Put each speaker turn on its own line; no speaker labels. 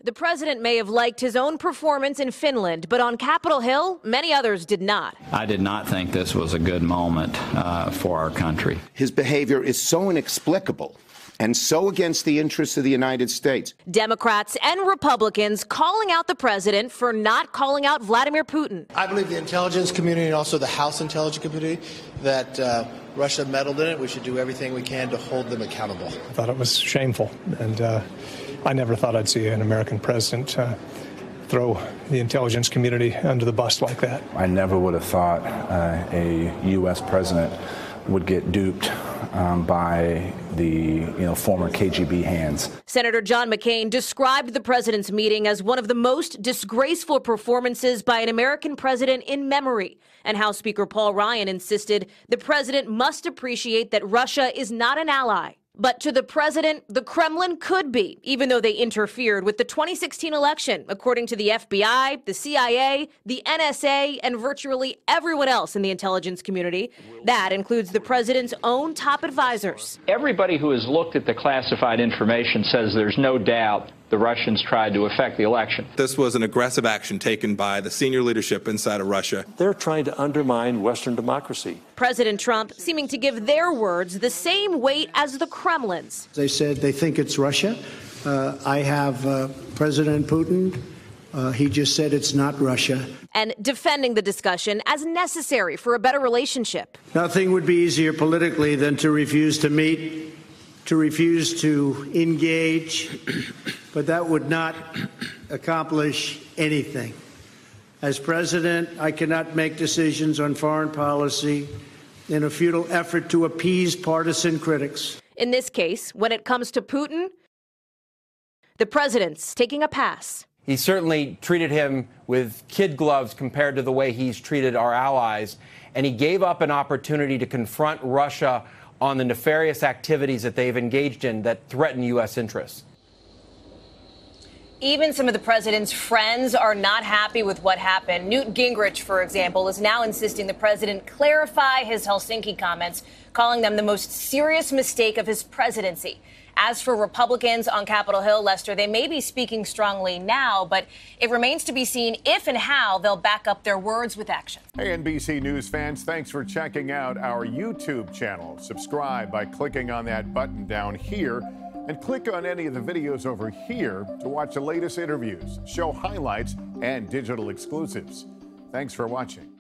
The president may have liked his own performance in Finland, but on Capitol Hill, many others did not.
I did not think this was a good moment for our country.
His behavior is so inexplicable and so against the interests of the United States.
Democrats and Republicans calling out the president for not calling out Vladimir Putin.
I believe the intelligence community and also the House intelligence community that Russia meddled in it. We should do everything we can to hold them accountable.
I thought it was shameful, and I never thought I'd see an American president throw the intelligence community under the bus like that.
I never would have thought a U.S. president would get duped by the former KGB hands.
Senator John McCain described the president's meeting as one of the most disgraceful performances by an American president in memory. And House Speaker Paul Ryan insisted the president must appreciate that Russia is not an ally. But to the president, the Kremlin could be, even though they interfered with the 2016 election, according to the FBI, the CIA, the NSA, and virtually everyone else in the intelligence community. That includes the president's own top advisors.
Everybody who has looked at the classified information says there's no doubt the Russians tried to affect the election.
This was an aggressive action taken by the senior leadership inside of Russia.
They're trying to undermine Western democracy.
President Trump seeming to give their words the same weight as the Kremlin's.
They said they think it's Russia. I have President Putin. He just said it's not Russia.
And defending the discussion as necessary for a better relationship.
Nothing would be easier politically than to refuse to meet, to refuse to engage, but that would not accomplish anything. As president, I cannot make decisions on foreign policy in a futile effort to appease partisan critics.
In this case, when it comes to Putin, the president's taking a pass.
He certainly treated him with kid gloves compared to the way he's treated our allies, and he gave up an opportunity to confront Russia on the nefarious activities that they've engaged in that threaten U.S. interests.
Even some of the president's friends are not happy with what happened. Newt Gingrich, for example, is now insisting the president clarify his Helsinki comments, calling them the most serious mistake of his presidency. As for Republicans on Capitol Hill, Lester, they may be speaking strongly now, but it remains to be seen if and how they'll back up their words with action.
Hey, NBC News fans, thanks for checking out our YouTube channel. Subscribe by clicking on that button down here and click on any of the videos over here to watch the latest interviews, show highlights, and digital exclusives. Thanks for watching.